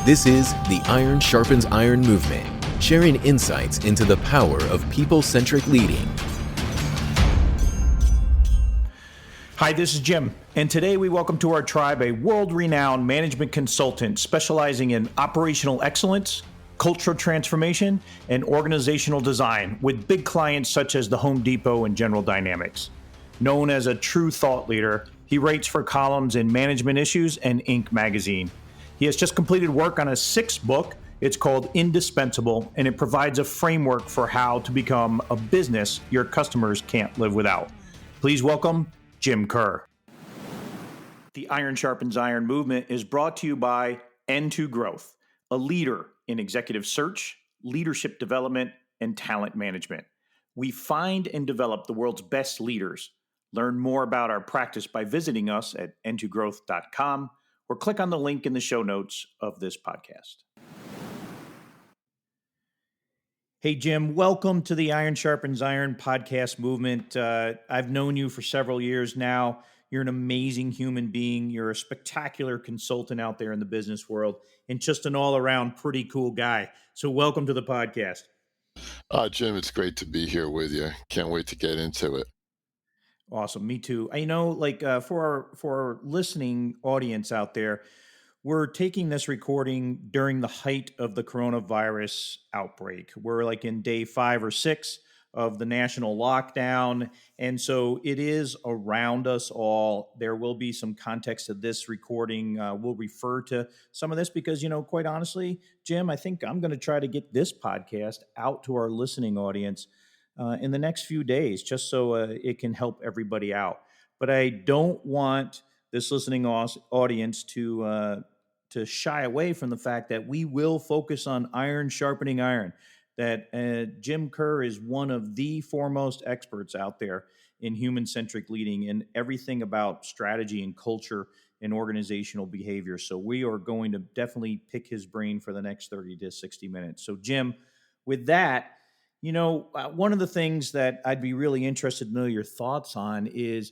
This is the Iron Sharpens Iron movement, sharing insights into the power of people-centric leading. Hi, this is Jim, and today we welcome to our tribe a world-renowned management consultant specializing in operational excellence, cultural transformation, and organizational design with big clients such as the Home Depot and General Dynamics. Known as a true thought leader, he writes for columns in Management Issues and Inc. magazine. He has just completed work on a sixth book. It's called Indispensable, and it provides a framework for how to become a business your customers can't live without. Please welcome Jim Kerr. The Iron Sharpens Iron movement is brought to you by N2 Growth, a leader in executive search, leadership development, and talent management. We find and develop the world's best leaders. Learn more about our practice by visiting us at n2growth.com or click on the link in the show notes of this podcast. Hey, Jim, welcome to the Iron Sharpens Iron podcast movement. I've known you for several years now. You're an amazing human being. You're a spectacular consultant out there in the business world and just an all-around pretty cool guy. So welcome to the podcast. Jim, it's great to be here with you. Can't wait to get into it. Awesome. Me too. I know, for our listening audience out there, we're taking this recording during the height of the coronavirus outbreak. We're like in day 5 or 6 of the national lockdown. And so it is around us all. There will be some context to this recording. We'll refer to some of this because, quite honestly, Jim, I think I'm going to try to get this podcast out to our listening audience in the next few days, just so it can help everybody out. But I don't want this listening audience to shy away from the fact that we will focus on iron sharpening iron, that Jim Kerr is one of the foremost experts out there in human-centric leading and everything about strategy and culture and organizational behavior. So we are going to definitely pick his brain for the next 30 to 60 minutes. So Jim, with that, one of the things that I'd be really interested to know your thoughts on is,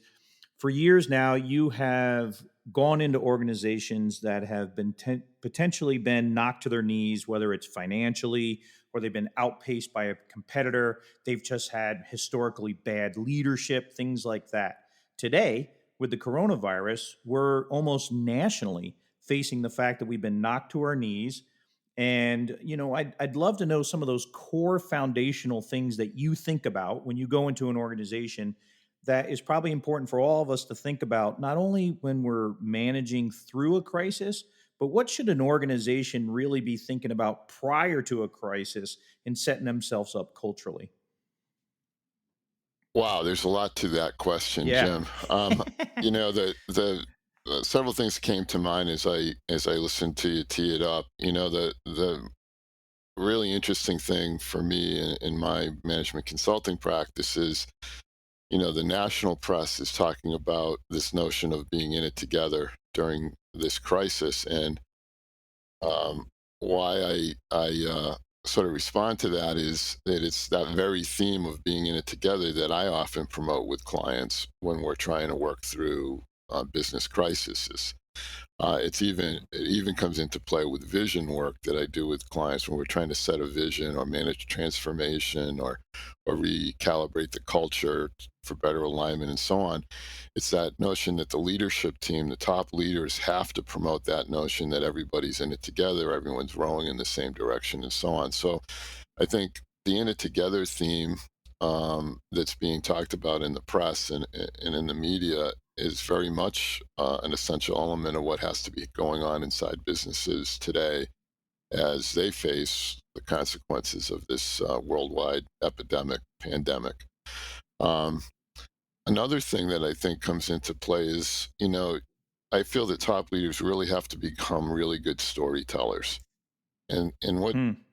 for years now, you have gone into organizations that have been potentially been knocked to their knees, whether it's financially or they've been outpaced by a competitor. They've just had historically bad leadership, things like that. Today, with the coronavirus, we're almost nationally facing the fact that we've been knocked to our knees. And, I'd love to know some of those core foundational things that you think about when you go into an organization that is probably important for all of us to think about, not only when we're managing through a crisis, but what should an organization really be thinking about prior to a crisis and setting themselves up culturally? Wow, there's a lot to that question, Jim. The several things came to mind as I listened to you tee it up. The really interesting thing for me in my management consulting practice is, the national press is talking about this notion of being in it together during this crisis, and why I sort of respond to that is that it's that very theme of being in it together that I often promote with clients when we're trying to work through business crises. It even comes into play with vision work that I do with clients when we're trying to set a vision or manage transformation or recalibrate the culture for better alignment and so on. It's that notion that the leadership team, the top leaders, have to promote that notion that everybody's in it together, everyone's rowing in the same direction and so on. So I think the in it together theme that's being talked about in the press and in the media is very much an essential element of what has to be going on inside businesses today as they face the consequences of this worldwide pandemic. Another thing that I think comes into play is, I feel that top leaders really have to become really good storytellers. And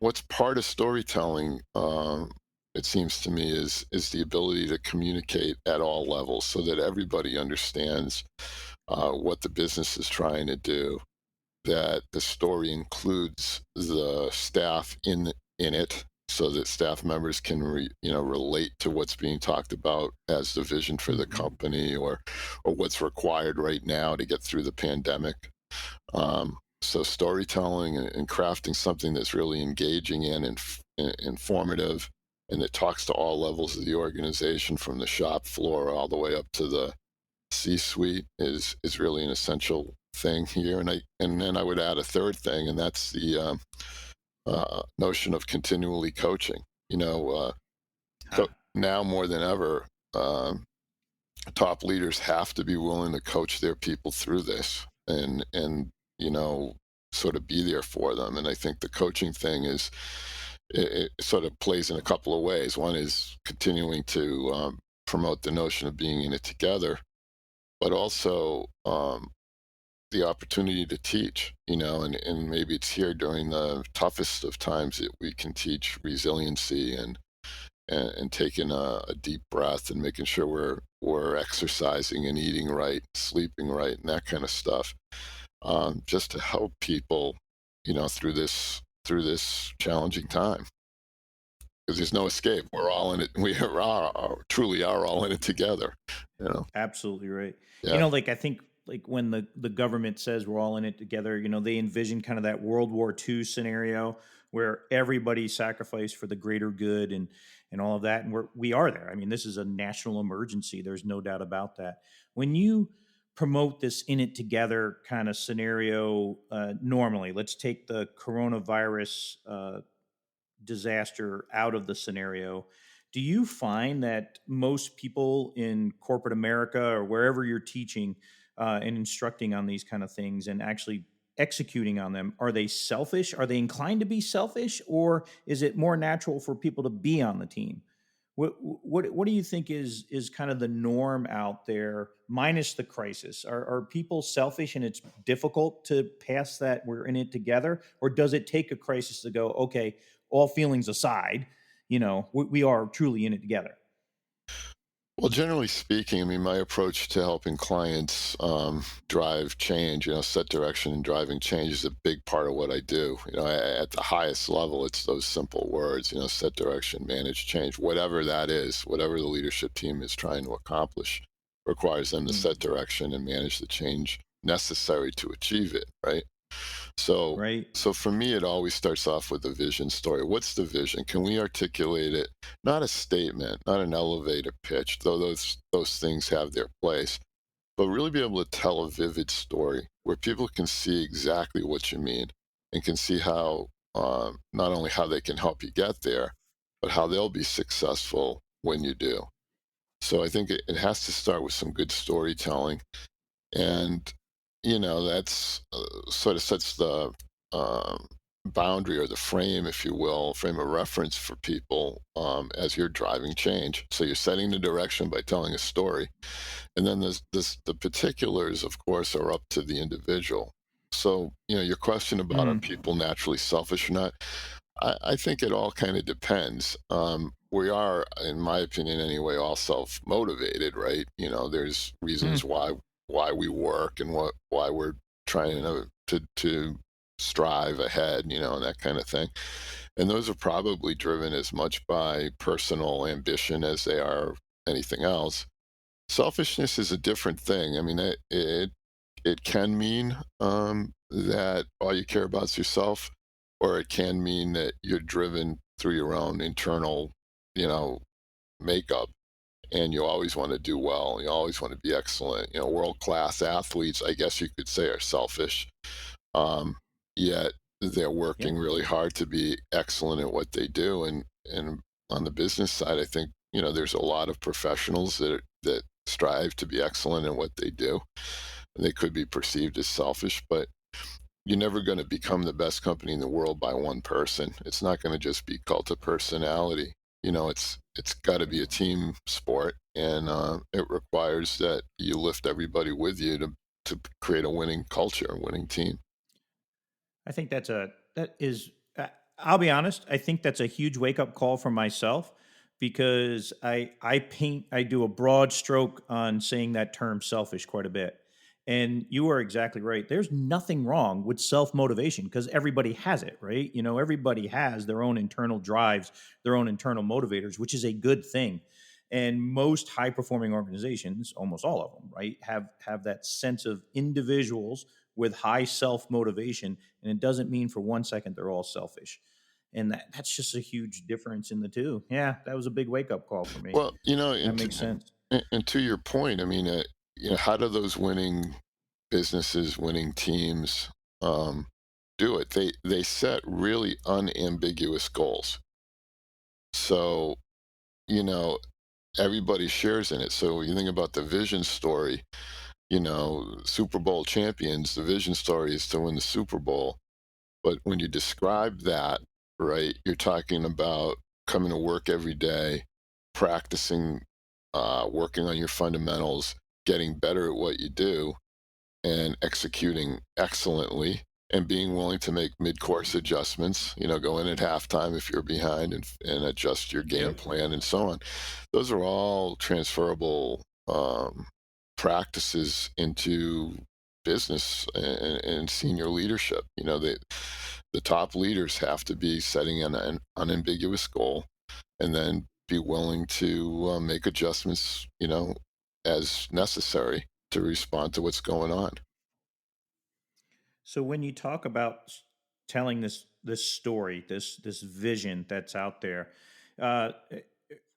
what's part of storytelling, it seems to me, is the ability to communicate at all levels so that everybody understands what the business is trying to do, that the story includes the staff in it so that staff members can relate to what's being talked about as the vision for the company or what's required right now to get through the pandemic. So storytelling and crafting something that's really engaging and informative, and that talks to all levels of the organization, from the shop floor all the way up to the C-suite, is really an essential thing here. And then I would add a third thing, and that's the notion of continually coaching. Huh. Now more than ever, um, top leaders have to be willing to coach their people through this, and you know sort of be there for them. And I think the coaching thing it sort of plays in a couple of ways. One is continuing to promote the notion of being in it together, but also the opportunity to teach, and maybe it's here during the toughest of times that we can teach resiliency, and taking a deep breath, and making sure we're exercising and eating right, sleeping right, and that kind of stuff, just to help people, through this challenging time. Because there's no escape. We're all in it. Truly are all in it together. You know. Absolutely right. Yeah. Like I think like when the government says we're all in it together, they envision kind of that World War II scenario where everybody sacrificed for the greater good and all of that. And we are there. I mean, this is a national emergency. There's no doubt about that. When you promote this in it together kind of scenario, normally, let's take the coronavirus disaster out of the scenario, do you find that most people in corporate America or wherever you're teaching and instructing on these kind of things and actually executing on them, are they selfish? Are they inclined to be selfish, or is it more natural for people to be on the team? What do you think is kind of the norm out there, minus the crisis? Are people selfish and it's difficult to pass that we're in it together, or does it take a crisis to go, okay, all feelings aside, we are truly in it together? Well, generally speaking, I mean, my approach to helping clients drive change, set direction and driving change is a big part of what I do. At the highest level, it's those simple words, set direction, manage change, whatever that is, whatever the leadership team is trying to accomplish, requires them to Mm, set direction and manage the change necessary to achieve it, right? So, right. so for me, it always starts off with a vision story. What's the vision? Can we articulate it? Not a statement, not an elevator pitch, though those things have their place, but really be able to tell a vivid story where people can see exactly what you mean, and can see how not only how they can help you get there, but how they'll be successful when you do. So I think it has to start with some good storytelling, and that's sort of sets the um, boundary, or the frame, if you will, frame of reference for people, as you're driving change. So you're setting the direction by telling a story, and then the particulars, of course, are up to the individual. So your question about, are Mm, people naturally selfish or not? I think it all kind of depends. We are, in my opinion anyway, all self-motivated, right? There's mm, reasons why we work, and why we're trying to strive ahead, and that kind of thing. And those are probably driven as much by personal ambition as they are anything else. Selfishness is a different thing. I mean, it can mean that all you care about is yourself, or it can mean that you're driven through your own internal, you know, makeup, and you always want to do well. You always want to be excellent. World class athletes, I guess you could say, are selfish, um, yet they're yeah. working really hard to be excellent at what they do. And on the business side, I think there's a lot of professionals that strive to be excellent in what they do. And they could be perceived as selfish, but you're never going to become the best company in the world by one person. It's not going to just be cult of personality. It's got to be a team sport, and it requires that you lift everybody with you to create a winning culture, a winning team. I think that is. I'll be honest. I think that's a huge wake up call for myself, because I do a broad stroke on saying that term selfish quite a bit, and you are exactly right. There's nothing wrong with self motivation, because everybody has it, right? Everybody has their own internal drives, their own internal motivators, which is a good thing. And most high performing organizations, almost all of them, right, have that sense of individuals with high self motivation, and it doesn't mean for 1 second they're all selfish. And that's just a huge difference in the two. Yeah, that was a big wake up call for me. Well, That makes sense. and to your point, I mean, how do those winning businesses, winning teams, um, do it? They set really unambiguous goals. So, you know, everybody shares in it. So you think about the vision story, Super Bowl champions, the vision story is to win the Super Bowl. But when you describe that, right, you're talking about coming to work every day, practicing, working on your fundamentals, getting better at what you do, and executing excellently, and being willing to make mid-course adjustments, go in at halftime if you're behind, and adjust your game Yep. plan and so on. Those are all transferable practices into business and senior leadership. The top leaders have to be setting an unambiguous goal, and then be willing to make adjustments, as necessary to respond to what's going on. So when you talk about telling this story, this vision that's out there, uh,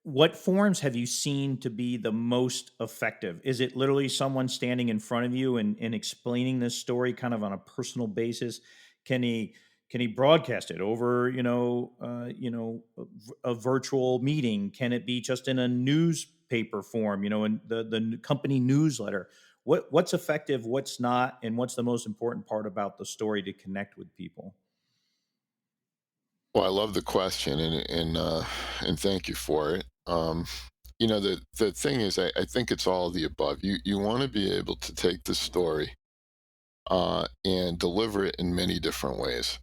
what forms have you seen to be the most effective? Is it literally someone standing in front of you and explaining this story kind of on a personal basis? Can he broadcast it over a virtual meeting? Can it be just in a newspaper form? In the company newsletter? What's effective, what's not, and what's the most important part about the story to connect with people? Well, I love the question, and thank you for it. The thing is, I think it's all of the above. You want to be able to take the story and deliver it in many different ways.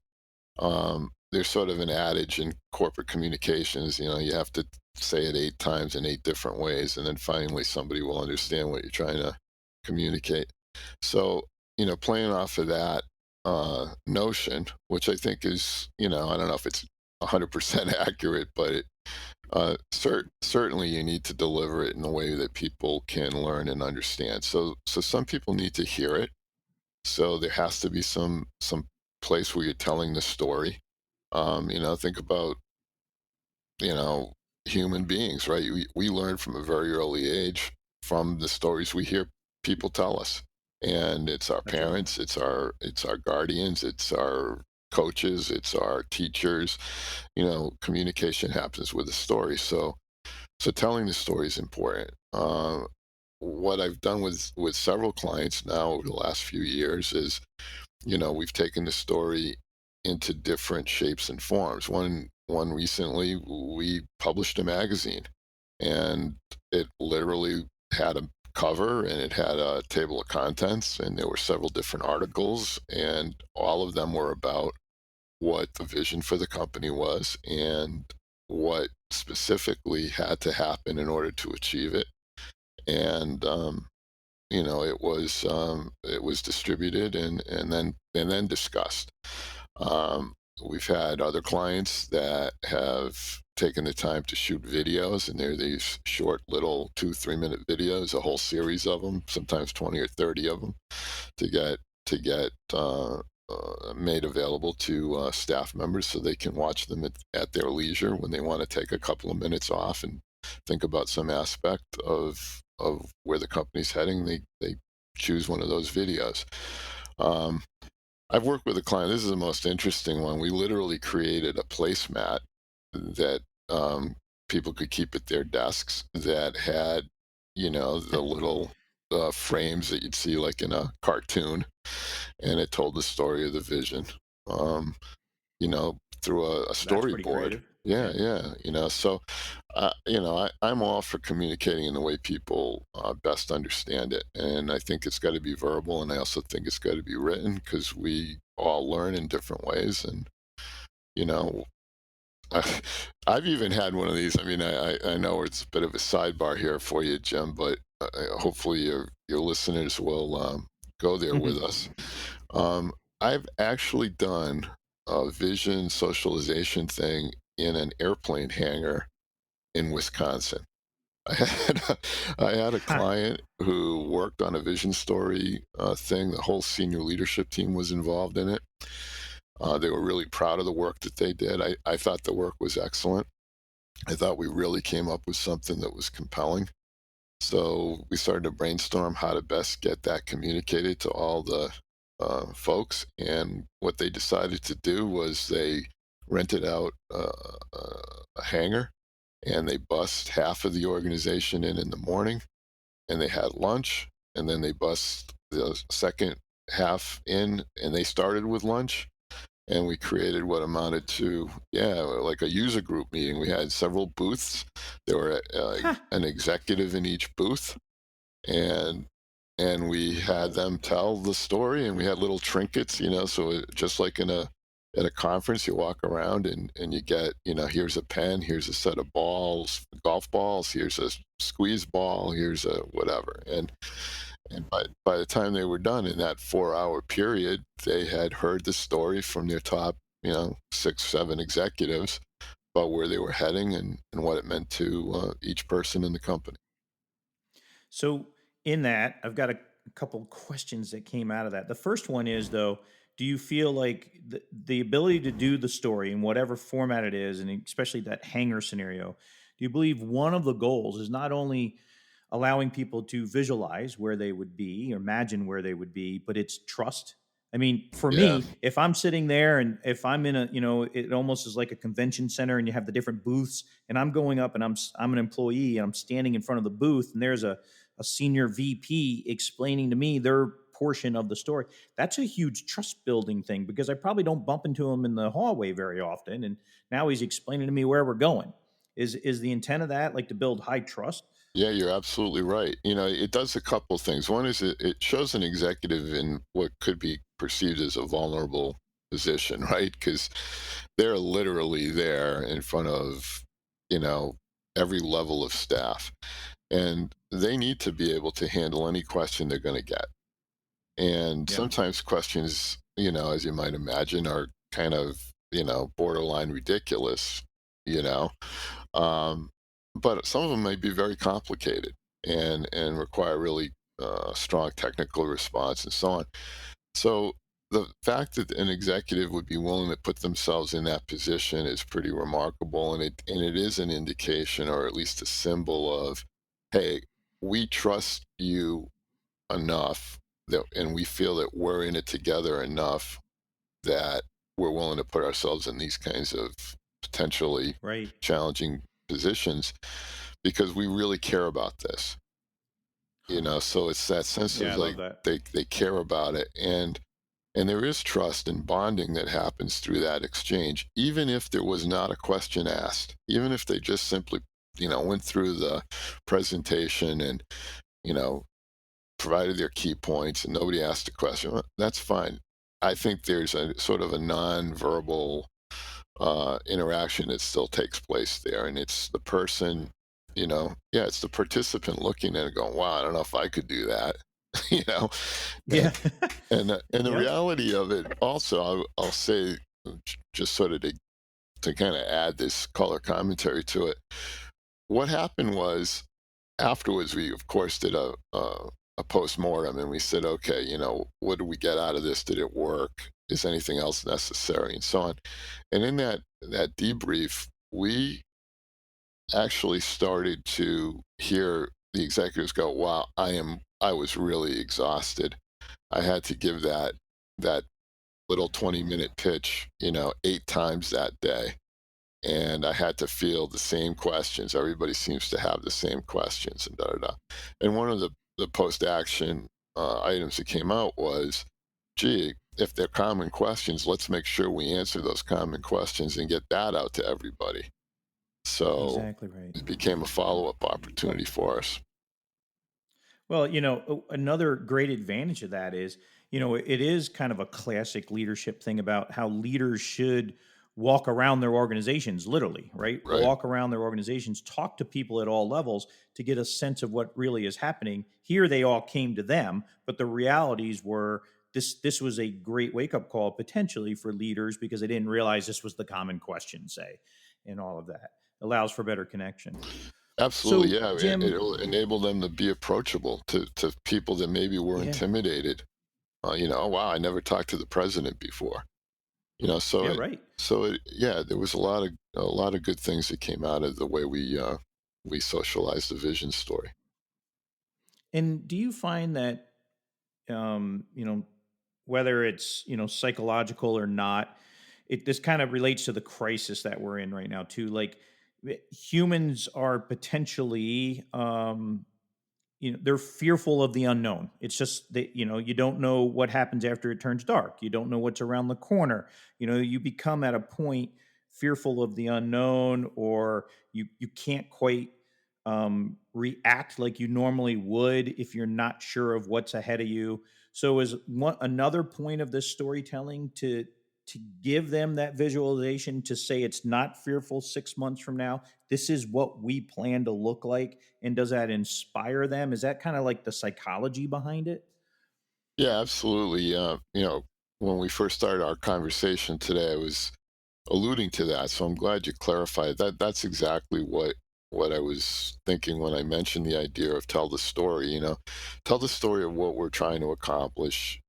There's sort of an adage in corporate communications, you have to say it 8 times in 8 different ways, and then finally somebody will understand what you're trying to communicate. So, playing off of that notion, which I think is, I don't know if it's 100% accurate, but certainly you need to deliver it in a way that people can learn and understand. So some people need to hear it. So there has to be some place where you're telling the story. Think about, you know, human beings, right? We learn from a very early age from the stories we hear people tell us. And it's our That's right. parents, it's our guardians, it's our coaches, it's our teachers. Communication happens with a story. So telling the story is important. What I've done with several clients now over the last few years is, we've taken the story into different shapes and forms. One recently, we published a magazine, and it literally had a cover, and it had a table of contents, and there were several different articles, and all of them were about what the vision for the company was and what specifically had to happen in order to achieve it. And it was distributed and then discussed. We've had other clients that have taken the time to shoot videos, and they're these short little 2-3 minute videos, a whole series of them, sometimes 20 or 30 of them, to get made available to staff members so they can watch them at their leisure when they want to take a couple of minutes off and think about some aspect of where the company's heading. They choose one of those videos. Um, I've worked with a client. This is the most interesting one. We literally created a placemat that people could keep at their desks that had, the little frames that you'd see like in a cartoon, and it told the story of the vision, um, through a That's pretty storyboard. creative. Yeah, Yeah. yeah, so, I'm all for communicating in the way people best understand it. And I think it's got to be verbal, and I also think it's got to be written, because we all learn in different ways. And, you know, I, I've even had one of these. I mean, I know it's a bit of a sidebar here for you, Jim, but hopefully your listeners will go there with us. Um, I've actually done a vision socialization thing in an airplane hangar in Wisconsin. I had I had a Huh. client who worked on a vision story thing. The whole senior leadership team was involved in it. They were really proud of the work that they did. I thought the work was excellent. I thought we really came up with something that was compelling. So we started to brainstorm how to best get that communicated to all the folks. And what they decided to do was they rented out a hangar, and they bussed half of the organization in the morning, and they had lunch, and then they bussed the second half in, and they started with lunch, and we created what amounted to, yeah, like a user group meeting. We had several booths. There were Huh. an executive in each booth, and we had them tell the story, and we had little trinkets, so just like in a at a conference, you walk around, and you get, here's a pen, here's a set of balls, golf balls, here's a squeeze ball, here's a whatever. And by the time they were done in that 4-hour period, they had heard the story from their top, 6, 7 executives about where they were heading, and what it meant to each person in the company. So, in that, I've got a couple questions that came out of that. The first one is, though, do you feel like the ability to do the story in whatever format it is, and especially that hanger scenario, do you believe one of the goals is not only allowing people to visualize where they would be, or imagine where they would be, but it's trust? I mean, for Yeah. me, if I'm sitting there and if I'm in a, it almost is like a convention center and you have the different booths and I'm going up and I'm an employee and I'm standing in front of the booth and there's a senior VP explaining to me their portion of the story. That's a huge trust building thing because I probably don't bump into him in the hallway very often. And now he's explaining to me where we're going. Is the intent of that like to build high trust? Yeah, you're absolutely right. It does a couple things. One is it shows an executive in what could be perceived as a vulnerable position, right? Because they're literally there in front of, you know, every level of staff. And they need to be able to handle any question they're going to get. And Yeah. sometimes questions, as you might imagine, are kind of, borderline ridiculous, you know. Um, but some of them may be very complicated, and require really strong technical response and so on. So the fact that an executive would be willing to put themselves in that position is pretty remarkable, and it is an indication, or at least a symbol of, hey, we trust you enough that, and we feel that we're in it together enough that we're willing to put ourselves in these kinds of potentially Right. challenging positions because we really care about this. Huh. So it's that sense Yeah, of I love like that. they care about it, and there is trust and bonding that happens through that exchange, even if there was not a question asked, even if they just simply, went through the presentation and, you know, provided their key points and nobody asked a question. Well, that's fine. I think there's a sort of a non-verbal interaction that still takes place there, and it's the person, yeah, it's the participant looking at it, going, "Wow, I don't know if I could do that," you know, and Yeah. and the Yep. reality of it also, I'll say, just sort of to kind of add this color commentary to it. What happened was, afterwards, we of course did a post-mortem, and we said, okay, what did we get out of this? Did it work? Is anything else necessary? And so on. And in that debrief, we actually started to hear the executives go, wow, I was really exhausted. I had to give that little 20-minute pitch, 8 times that day, and I had to field the same questions. Everybody seems to have the same questions, and da da da. And one of the post action items that came out was, gee, if they're common questions, let's make sure we answer those common questions and get that out to everybody. So Exactly right. it became a follow up opportunity for us. Well, another great advantage of that is, it is kind of a classic leadership thing about how leaders should walk around their organizations, literally, right? Right. Walk around their organizations, talk to people at all levels to get a sense of what really is happening. Here, they all came to them, but the realities were this was a great wake up call potentially for leaders because they didn't realize this was the common question, say, and all of that allows for better connection. Absolutely, So, yeah. Jim, It'll enable them to be approachable to people that maybe were yeah, intimidated. Oh wow, I never talked to the president before. So yeah, right. yeah, there was a lot of good things that came out of the way we socialized the vision story. And do you find that, you know, whether it's, psychological or not, this kind of relates to the crisis that we're in right now too. Like, humans are potentially, they're fearful of the unknown. It's just that, you don't know what happens after it turns dark. You don't know what's around the corner. You become at a point fearful of the unknown, or you can't quite react like you normally would if you're not sure of what's ahead of you. So is one another point of this storytelling to give them that visualization, to say it's not fearful 6 months from now. This is what we plan to look like. And does that inspire them? Is that kind of like the psychology behind it? Yeah, absolutely. When we first started our conversation today, I was alluding to that, so I'm glad you clarified that. That's exactly what I was thinking when I mentioned the idea of tell the story. Tell the story of what we're trying to accomplish.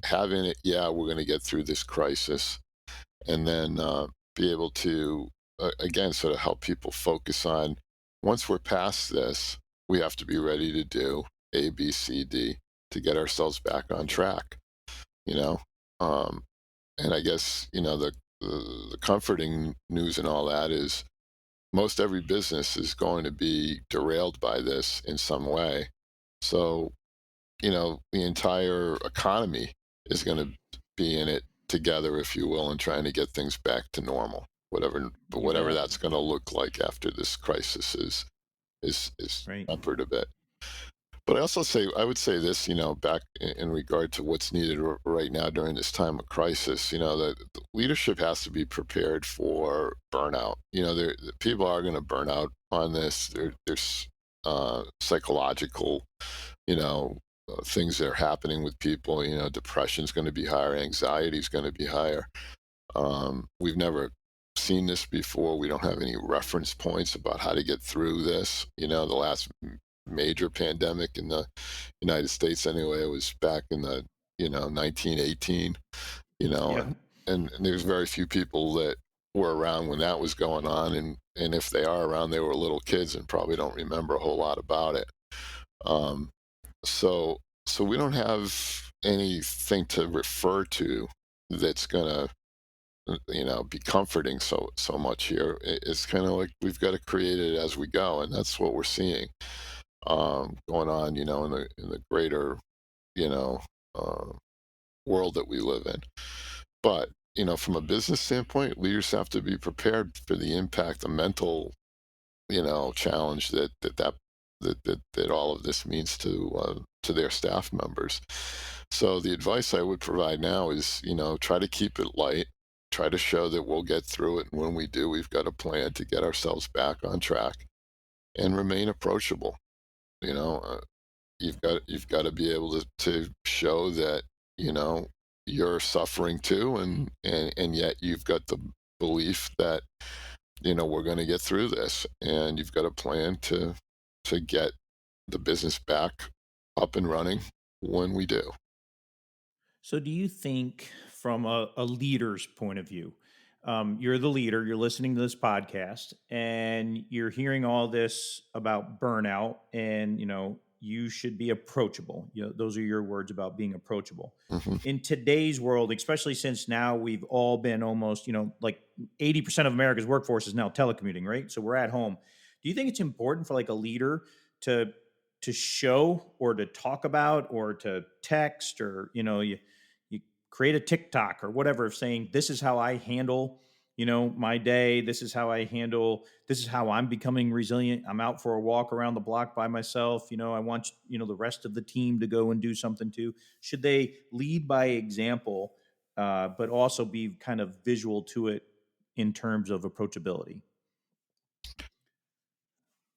Having it, yeah, we're going to get through this crisis, and then be able to again sort of help people focus on once we're past this, we have to be ready to do A, B, C, D to get ourselves back on track. You know, um, and I guess the comforting news and all that is most every business is going to be derailed by this in some way. So the entire economy is going to be in it together, if you will, and trying to get things back to normal, You whatever bet. that's going to look like after this crisis is Right. tempered a bit. But I would say this, back in regard to what's needed right now during this time of crisis, that the leadership has to be prepared for burnout. The people are going to burn out on this. There's psychological, you know, things that are happening with people. Depression's going to be higher, anxiety's going to be higher. We've never seen this before. We don't have any reference points about how to get through this. The last major pandemic in the United States, anyway, was back in the 1918. You know, Yeah. and there's very few people that were around when that was going on, and if they are around, they were little kids and probably don't remember a whole lot about it. Um, so so we don't have anything to refer to that's gonna be comforting so much here. It's kind of like we've got to create it as we go, and that's what we're seeing going on, in the greater, you know, uh, world that we live in. But from a business standpoint, leaders have to be prepared for the impact, the mental, challenge that all of this means to their staff members. So the advice I would provide now is, try to keep it light, try to show that we'll get through it, and when we do, we've got a plan to get ourselves back on track and remain approachable. You know, you've got to be able to show that you know you're suffering too, and yet you've got the belief that we're going to get through this, and you've got a plan to get the business back up and running when we do. So, do you think, from a leader's point of view, you're the leader, you're listening to this podcast, and you're hearing all this about burnout, and you should be approachable. Those are your words about being approachable. Hmm. In today's world, especially since now we've all been almost, like 80% of America's workforce is now telecommuting, right? So we're at home. Do you think it's important for like a leader to show or to talk about or to text, or you create a TikTok or whatever, saying this is how I handle my day, this is how I handle, this is how I'm becoming resilient, I'm out for a walk around the block by myself, I want the rest of the team to go and do something too? Should they lead by example, but also be kind of visual to it in terms of approachability?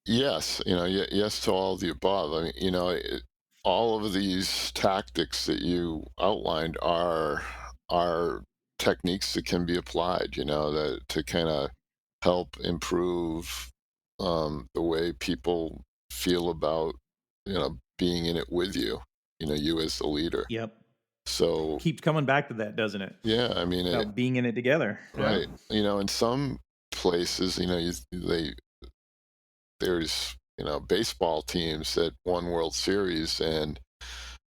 Yes, yes to all of the above. I mean, all of these tactics that you outlined are techniques that can be applied, that to kind of help improve the way people feel about, being in it with you, you as the leader. Yep. So, Keeps coming back to that, doesn't it? yeah, I mean, About being in it together. Yeah. right. In some places, there's, baseball teams that won World Series, and,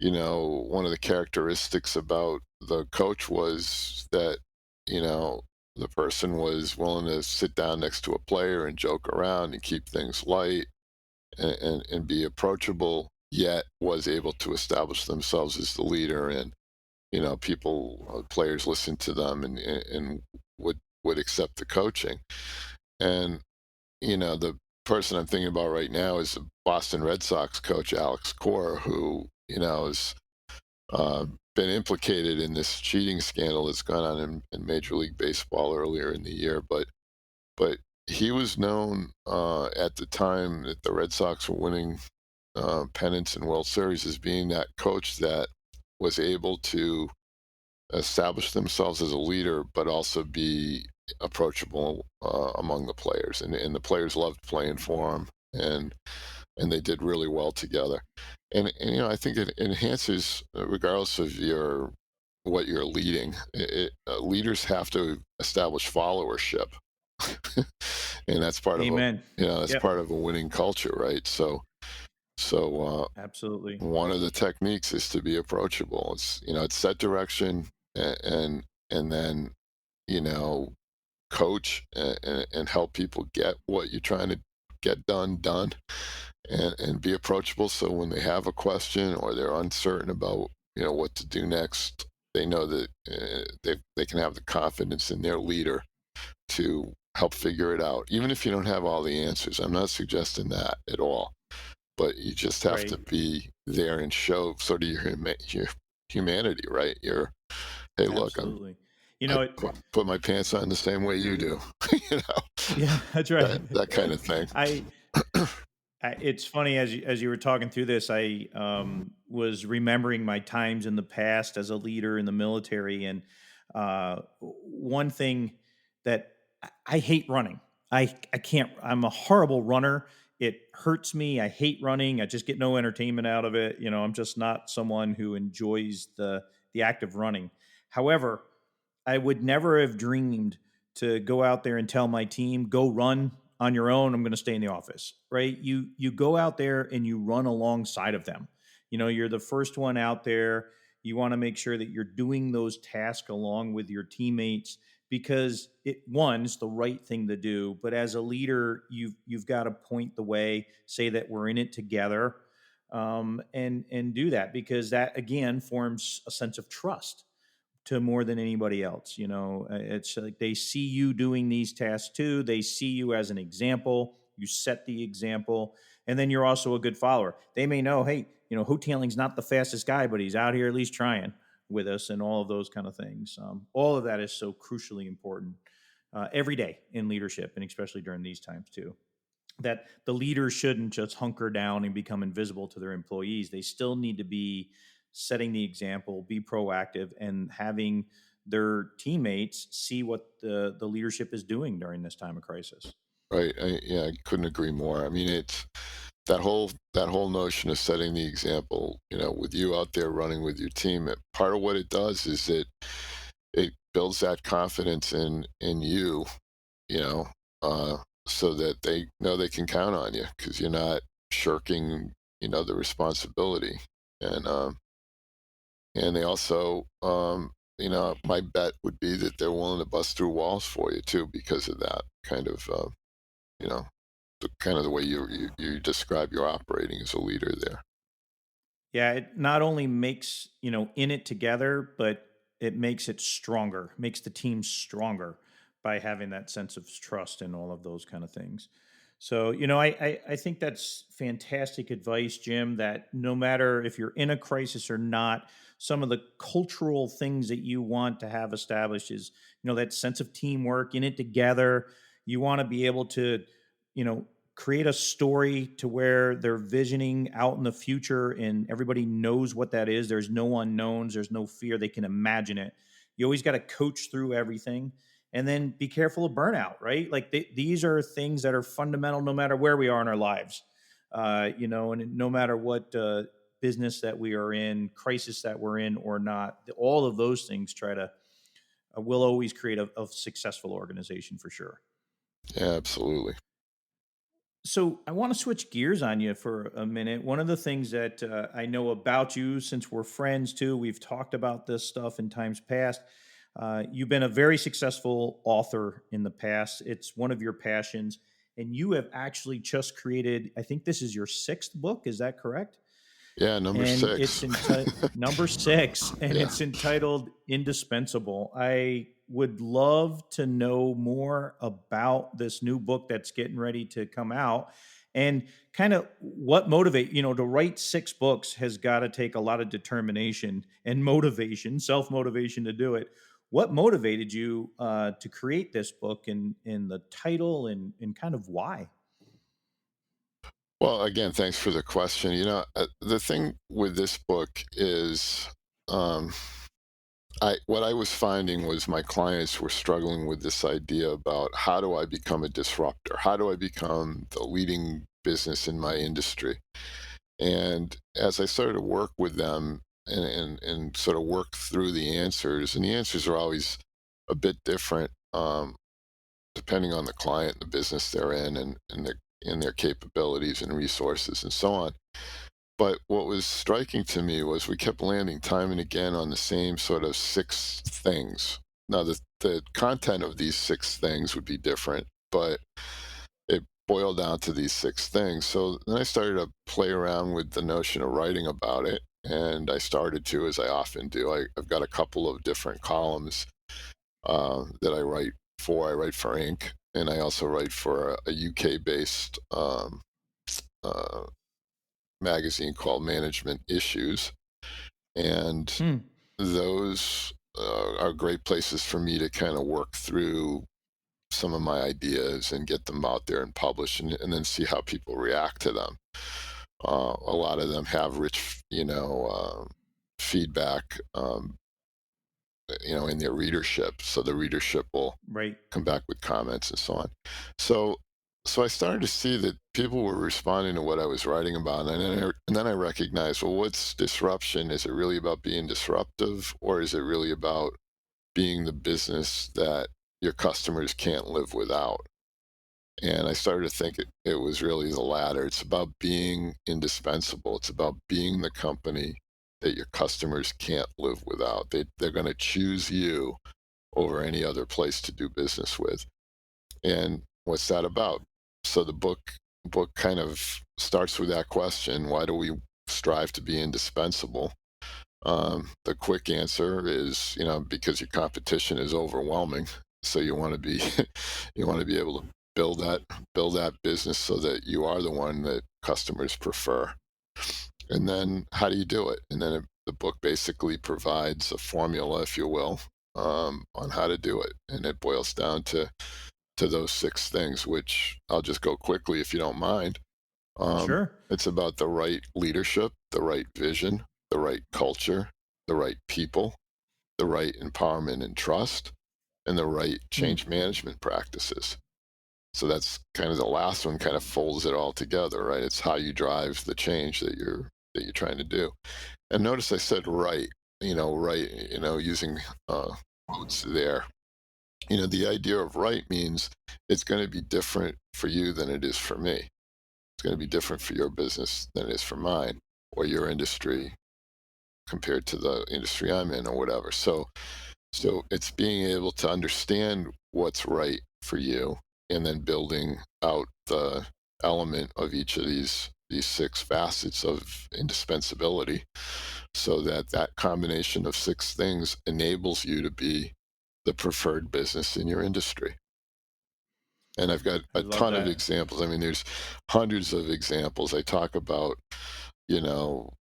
one of the characteristics about the coach was that, you know, the person was willing to sit down next to a player and joke around and keep things light, and be approachable, yet was able to establish themselves as the leader. And, players listened to them, and would accept the coaching. And, the person I'm thinking about right now is the Boston Red Sox coach, Alex Kerr, who, has uh, been implicated in this cheating scandal that's gone on in Major League Baseball earlier in the year. But he was known, at the time that the Red Sox were winning, pennants and World Series, as being that coach that was able to establish themselves as a leader, but also be approachable, among the players, and the players loved playing for him, and they did really well together. And I think it enhances, regardless of what you're leading. Leaders have to establish followership, and that's part of Amen. that's Yep. part of a winning culture, right? So Absolutely. one of the techniques is to be approachable. It's set direction, and then, you know coach, and help people get what you're trying to get done, and be approachable, so when they have a question or they're uncertain about, what to do next, they know that, they can have the confidence in their leader to help figure it out, even if you don't have all the answers. I'm not suggesting that at all, but you just have Right. to be there and show sort of your humanity, right? Hey, look, Absolutely. You I know, it, put my pants on the same way you do, you know, yeah, that's right. that kind of thing. I, it's funny as you were talking through this, I was remembering my times in the past as a leader in the military, and one thing that I hate running. I can't. I'm a horrible runner. It hurts me. I hate running. I just get no entertainment out of it. I'm just not someone who enjoys the act of running. However, I would never have dreamed to go out there and tell my team, go run on your own. I'm going to stay in the office, right? You go out there and you run alongside of them. You're the first one out there. You want to make sure that you're doing those tasks along with your teammates, because it's the right thing to do. But as a leader, you've got to point the way, say that we're in it together, and do that, because that again forms a sense of trust to more than anybody else. It's like they see you doing these tasks too. They see you as an example. You set the example, and then you're also a good follower. They may know, hey, Hotailing's not the fastest guy, but he's out here at least trying with us, and all of those kind of things. All of that is so crucially important every day in leadership, and especially during these times too, that the leaders shouldn't just hunker down and become invisible to their employees. They still need to be setting the example, be proactive, and having their teammates see what the leadership is doing during this time of crisis. Right. Yeah, I couldn't agree more. I mean, it's that whole notion of setting the example, with you out there running with your team. Part of what it does is it builds that confidence in you, you know, uh, so that they know they can count on you, because you're not shirking, the responsibility. And um, and they also, my bet would be that they're willing to bust through walls for you too, because of that kind of, you know, the way you describe your operating as a leader there. Yeah, it not only makes, in it together, but it makes it stronger, makes the team stronger by having that sense of trust and all of those kind of things. So, I think that's fantastic advice, Jim, that no matter if you're in a crisis or not, some of the cultural things that you want to have established is, that sense of teamwork, in it together. You want to be able to, you know, create a story to where they're visioning out in the future and everybody knows what that is. There's no unknowns, there's no fear. They can imagine it. You always got to coach through everything. and then be careful of burnout, right? Like these are things that are fundamental no matter where we are in our lives, and no matter what business that we are in, crisis that we're in or not. All of those things try to will always create a successful organization for sure. Yeah, absolutely. So I want to switch gears on you for a minute. One of the things that I know about you, since we're friends too, we've talked about this stuff in times past. You've been a very successful author in the past. It's one of your passions, and you have actually just created. I think this is your sixth book. Is that correct? Yeah, number And six. it's number six, and Yeah. it's entitled Indispensable. I would love to know more about this new book that's getting ready to come out, and kind of what motivate, to write six books has got to take a lot of determination and motivation, self-motivation to do it. What motivated you to create this book, and the title, and kind of why? Well, again, thanks for the question. The thing with this book is, um, what I was finding was my clients were struggling with this idea about how do I become a disruptor? How do I become the leading business in my industry? And as I started to work with them and sort of work through the answers, and the answers are always a bit different, depending on the client, the business they're in, and their capabilities and resources and so on. But what was striking to me was we kept landing time and again on the same sort of six things. Now, the content of these six things would be different, but it boiled down to these six things. So then I started to play around with the notion of writing about it. And I started to, as I often do. I've got a couple of different columns that I write for. I write for Inc., and I also write for a UK-based uh, magazine called Management Issues, and Hmm. those are great places for me to kind of work through some of my ideas and get them out there and publish, and then see how people react to them. A lot of them have rich, feedback, in their readership. So the readership will Right. come back with comments and so on. So so I started to see that people were responding to what I was writing about, and then I recognized, well, what's disruption? Is it really about being disruptive, or is it really about being the business that your customers can't live without? And I started to think it was really the latter. It's about being indispensable. It's about being the company that your customers can't live without. They're going to choose you over any other place to do business with. And what's that about? So the book kind of starts with that question: why do we strive to be indispensable? The quick answer is, because your competition is overwhelming. So you want to be you want to be able to build that business so that you are the one that customers prefer. And then how do you do it? And then the book basically provides a formula, if you will, on how to do it. And it boils down to those six things, which I'll just go quickly if you don't mind. Sure. It's about the right leadership, the right vision, the right culture, the right people, the right empowerment and trust, and the right Hmm. change management practices. So that's kind of the last one, kind of folds it all together, right? It's how you drive the change that you're trying to do. And notice I said right, right, using quotes there. The idea of right means it's going to be different for you than it is for me. It's going to be different for your business than it is for mine, or your industry compared to the industry I'm in, or whatever. So it's being able to understand what's right for you, and then building out the element of each of these six facets of indispensability, so that that combination of six things enables you to be the preferred business in your industry. And I've got I a love ton of that. examples. I mean, there's hundreds of examples. I talk about, you know,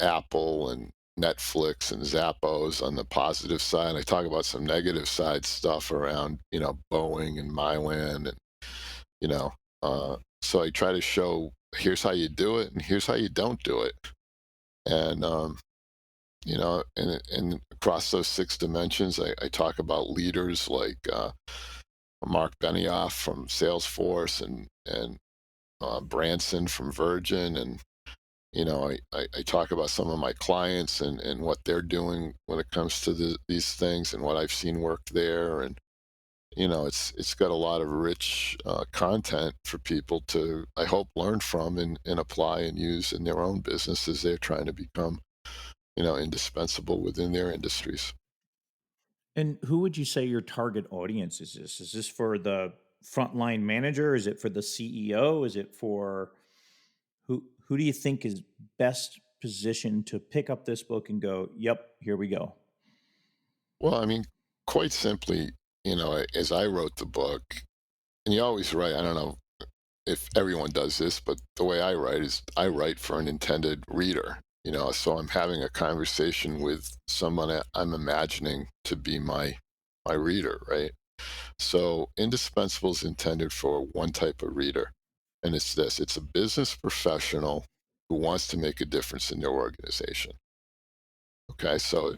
Apple and Netflix and Zappos on the positive side. I talk about some negative side stuff around, Boeing and Mylan, and, you know, so I try to show, here's how you do it and here's how you don't do it. And and across those 6 dimensions, I talk about leaders like Mark Benioff from Salesforce and Branson from Virgin, and I talk about some of my clients and what they're doing when it comes to these things and what I've seen work there, and it's got a lot of rich content for people to, I hope, learn from and apply and use in their own business as they're trying to become indispensable within their industries. And who would you say your target audience is this? Is this for the frontline manager? Is it for the CEO? Is it for who do you think is best positioned to pick up this book and go, "Yep, here we go." Well, I mean, quite simply, as I wrote the book, and you always write, I don't know if everyone does this, but the way I write is I write for an intended reader. So I'm having a conversation with someone that I'm imagining to be my reader, right? So Indispensable is intended for one type of reader, and it's this: it's a business professional who wants to make a difference in their organization. Okay, so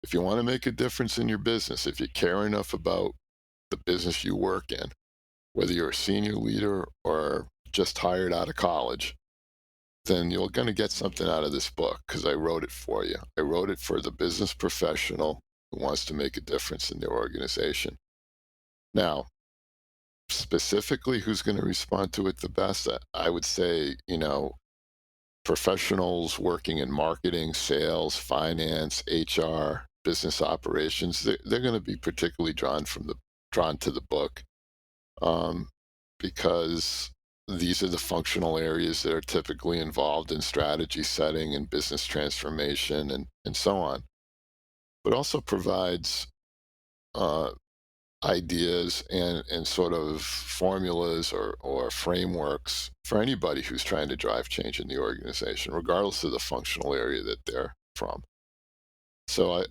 if you want to make a difference in your business, if you care enough about the business you work in, whether you're a senior leader or just hired out of college, then you're going to get something out of this book because I wrote it for you. I wrote it for the business professional who wants to make a difference in their organization. Now, specifically, who's going to respond to it the best? I would say, professionals working in marketing, sales, finance, HR, business operations. They're going to be particularly drawn to the book, um, because these are the functional areas that are typically involved in strategy setting and business transformation and so on, but also provides uh, ideas and sort of formulas or frameworks for anybody who's trying to drive change in the organization, regardless of the functional area that they're from. So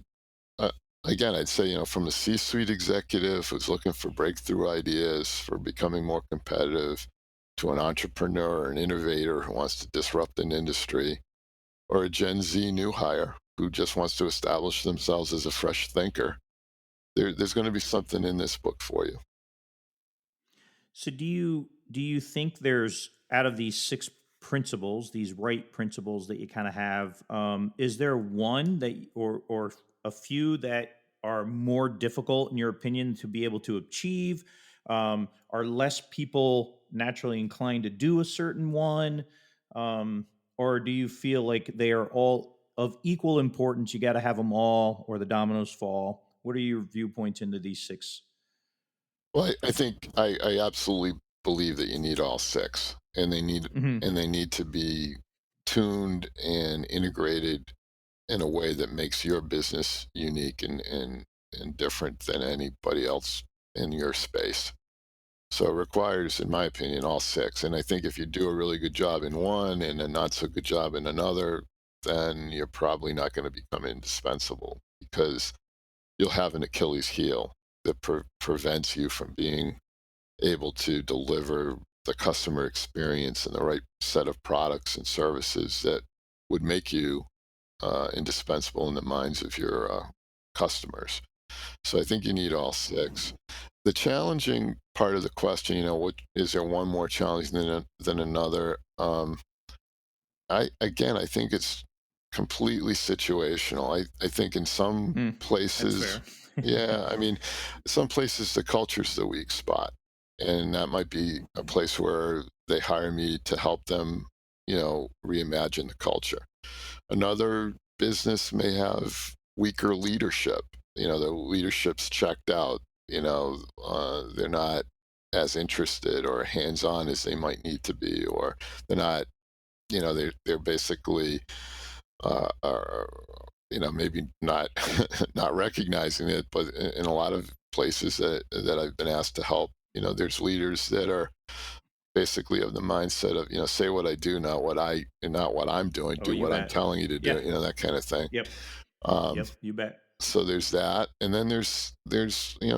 uh, again, I'd say, from a C-suite executive who's looking for breakthrough ideas for becoming more competitive, to an entrepreneur, an innovator who wants to disrupt an industry, or a Gen Z new hire who just wants to establish themselves as a fresh thinker, there's going to be something in this book for you. So do you think there's, out of these six principles, these right principles that you kind of have, is there one that or a few that are more difficult in your opinion to be able to achieve? Are less people naturally inclined to do a certain one? Or do you feel like they are all of equal importance? You got to have them all, or the dominoes fall. What are your viewpoints into these six? Well, I think I absolutely believe that you need all six, and Hmm. they need to be tuned and integrated in a way that makes your business unique and different than anybody else in your space. So it requires, in my opinion, all six. And I think if you do a really good job in one and a not so good job in another, then you're probably not going to become indispensable because you'll have an Achilles heel that prevents you from being able to deliver the customer experience and the right set of products and services that would make you indispensable in the minds of your customers. So I think you need all six. The challenging part of the question, what is there one more challenge than another? I think it's completely situational. I think in some Hmm. That's places, fair. yeah, I mean, some places the culture's the weak spot, and that might be a place where they hire me to help them, reimagine the culture. Another business may have weaker leadership. The leadership's checked out. They're not as interested or hands-on as they might need to be, or they're not. They're basically are maybe not not recognizing it, but in a lot of places that I've been asked to help, there's leaders that are basically of the mindset of, say what I do, not what I'm doing, Oh, do you what I'm bet. telling you to do, Yeah. that kind of thing. Yep. Um, Yep. You bet. So there's that, and then there's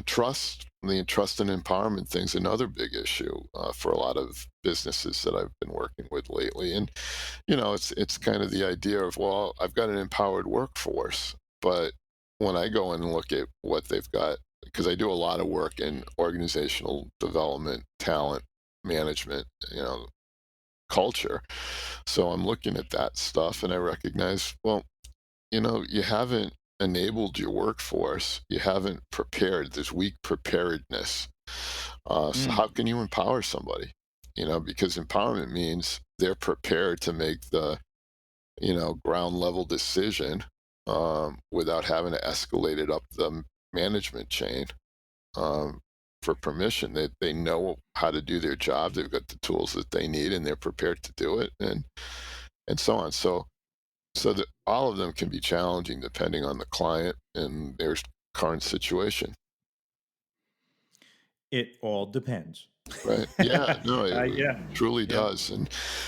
trust. The trust and empowerment thing's another big issue for a lot of businesses that I've been working with lately. And it's kind of the idea of, well, I've got an empowered workforce, but when I go in and look at what they've got, because I do a lot of work in organizational development, talent management, culture. So I'm looking at that stuff and I recognize, well, you haven't enabled your workforce. You haven't prepared. There's weak preparedness. So Mm. how can you empower somebody? Because empowerment means they're prepared to make the, ground level decision without having to escalate it up the management chain um, for permission. They know how to do their job. They've got the tools that they need, and they're prepared to do it, and so on. So that all of them can be challenging depending on the client and their current situation. It all depends. Right. Yeah, no, it Yeah. truly Yeah. does. And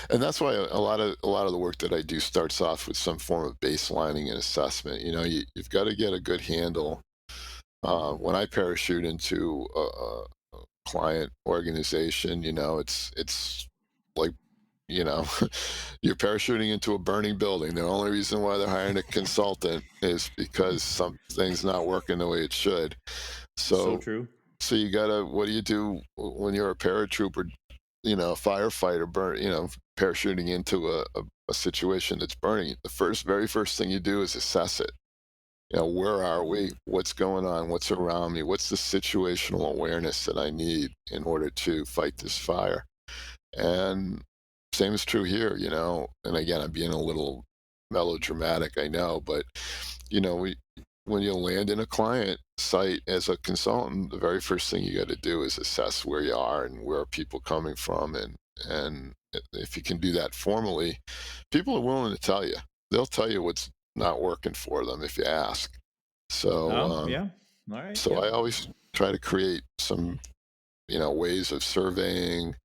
that's why a lot of the work that I do starts off with some form of baselining and assessment. You've got to get a good handle. When I parachute into a client organization, it's like, you know, you're parachuting into a burning building. The only reason why they're hiring a consultant is because something's not working the way it should. So So true. so you gotta, what do you do when you're a paratrooper, firefighter, parachuting into a situation that's burning? The very first thing you do is assess it. Where are we? What's going on? What's around me? What's the situational awareness that I need in order to fight this fire? And same is true here, and again, I'm being a little melodramatic, I know, but we when you land in a client site as a consultant, the very first thing you got to do is assess where you are and where are people coming from, and if you can do that formally, people are willing to tell you. They'll tell you what's not working for them if you ask. So, Oh, yeah. All right. so Yep. I always try to create some, ways of surveying,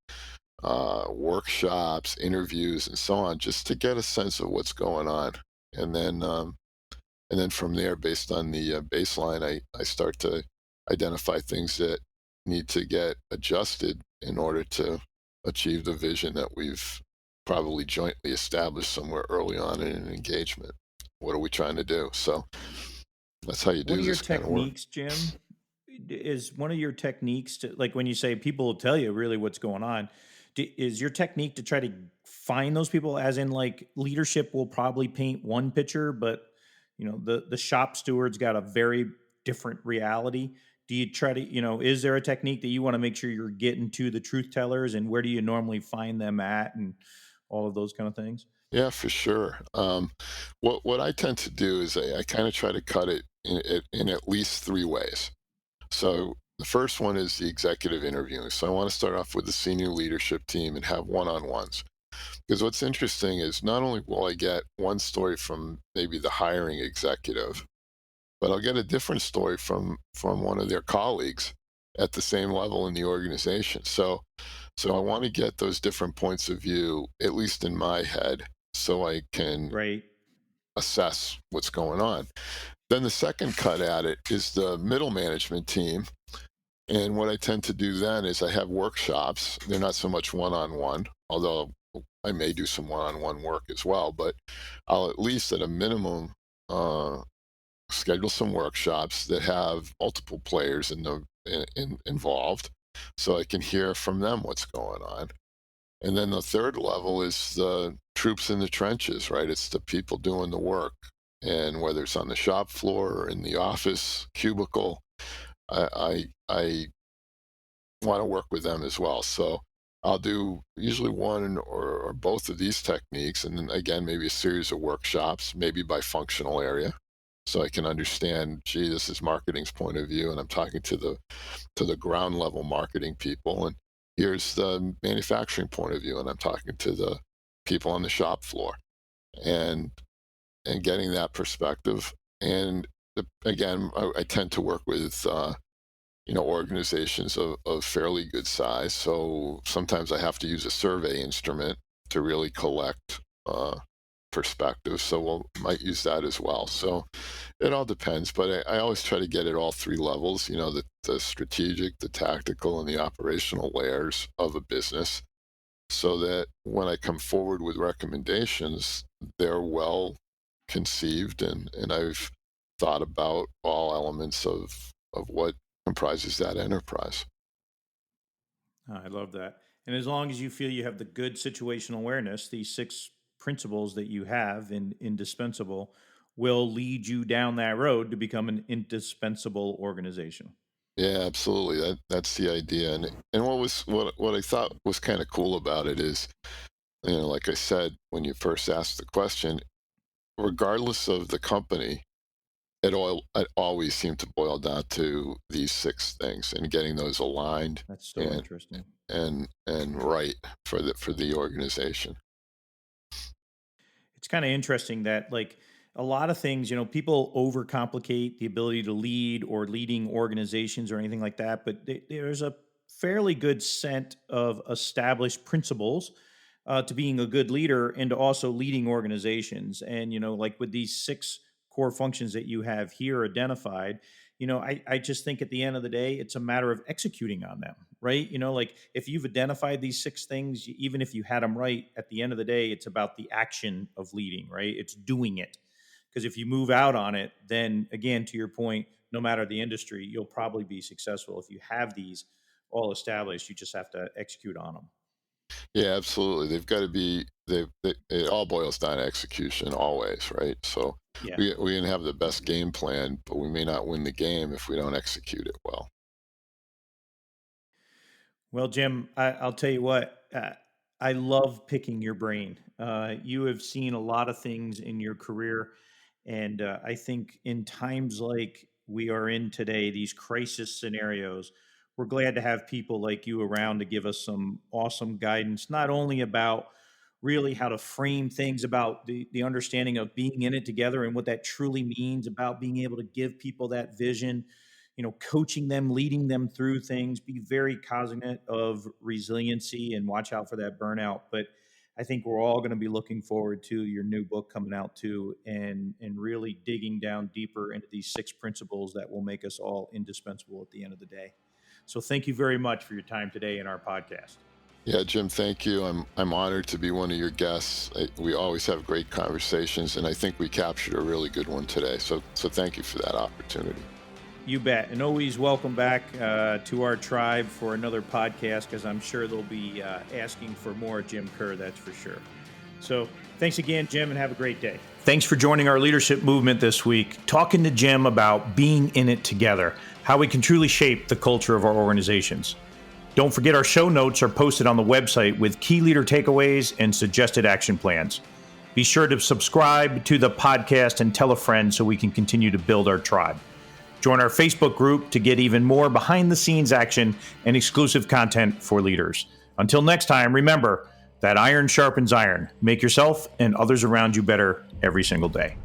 workshops, interviews, and so on, just to get a sense of what's going on. And then, from there, based on the baseline, I start to identify things that need to get adjusted in order to achieve the vision that we've probably jointly established somewhere early on in an engagement. What are we trying to do? So that's how you One do of your this kind of work. techniques, Jim, is one of your techniques to, like, when you say people will tell you really what's going on, is your technique to try to find those people, as in, like, leadership will probably paint one picture, but the shop steward's got a very different reality. Do you try to, is there a technique that you want to make sure you're getting to the truth tellers, and where do you normally find them at, and all of those kind of things? Yeah, for sure. What I tend to do is I kind of try to cut it in at least three ways. So the first one is the executive interviewing. So I want to start off with the senior leadership team and have one-on-ones. Because what's interesting is not only will I get one story from maybe the hiring executive, but I'll get a different story from one of their colleagues at the same level in the organization. So I want to get those different points of view, at least in my head, so I can Right. assess what's going on. Then the second cut at it is the middle management team. And what I tend to do then is I have workshops. They're not so much one on one, although I may do some one on one work as well, but I'll at least at a minimum schedule some workshops that have multiple players involved so I can hear from them what's going on. And then the third level is the troops in the trenches, right? It's the people doing the work. And whether it's on the shop floor or in the office cubicle, I want to work with them as well. So I'll do usually one or both of these techniques, and then again, maybe a series of workshops, maybe by functional area. So I can understand, gee, this is marketing's point of view, and I'm talking to the ground level marketing people, and here's the manufacturing point of view, and I'm talking to the people on the shop floor, and getting that perspective. And again, I tend to work with organizations of fairly good size. So sometimes I have to use a survey instrument to really collect perspective. So might use that as well. So it all depends, but I always try to get at all three levels, the strategic, the tactical, and the operational layers of a business, so that when I come forward with recommendations, they're well conceived, and I've thought about all elements of what comprises that enterprise. I love that. And as long as you feel you have the good situational awareness, these six principles that you have in Indispensable will lead you down that road to become an indispensable organization. Yeah, absolutely. That's the idea. And what I thought was kind of cool about it is, like I said, when you first asked the question, regardless of the company, it always seemed to boil down to these six things and getting those aligned That's so and interesting. and right for the organization. It's kind of interesting that like a lot of things, people overcomplicate the ability to lead or leading organizations or anything like that, but there's a fairly good set of established principles to being a good leader and to also leading organizations. And like with these six core functions that you have here identified, I just think at the end of the day, it's a matter of executing on them, right? Like if you've identified these six things, even if you had them right, at the end of the day, it's about the action of leading, right? It's doing it. Because if you move out on it, then again, to your point, no matter the industry, you'll probably be successful. If you have these all established, you just have to execute on them. Yeah, absolutely. They've got to be. It all boils down to execution always, right? So Yeah. we can have the best game plan, but we may not win the game if we don't execute it well. Well, Jim, I'll tell you what, I love picking your brain. You have seen a lot of things in your career. And I think in times like we are in today, these crisis scenarios, we're glad to have people like you around to give us some awesome guidance, not only about really how to frame things about the understanding of being in it together and what that truly means about being able to give people that vision, coaching them, leading them through things, be very cognizant of resiliency and watch out for that burnout. But I think we're all going to be looking forward to your new book coming out too, and really digging down deeper into these six principles that will make us all indispensable at the end of the day. So thank you very much for your time today in our podcast. Yeah, Jim, thank you. I'm honored to be one of your guests. We always have great conversations, and I think we captured a really good one today. So thank you for that opportunity. You bet. And always welcome back to our tribe for another podcast, because I'm sure they'll be asking for more Jim Kerr, that's for sure. So thanks again, Jim, and have a great day. Thanks for joining our leadership movement this week, talking to Jim about being in it together, how we can truly shape the culture of our organizations. Don't forget our show notes are posted on the website with key leader takeaways and suggested action plans. Be sure to subscribe to the podcast and tell a friend so we can continue to build our tribe. Join our Facebook group to get even more behind-the-scenes action and exclusive content for leaders. Until next time, remember that iron sharpens iron. Make yourself and others around you better every single day.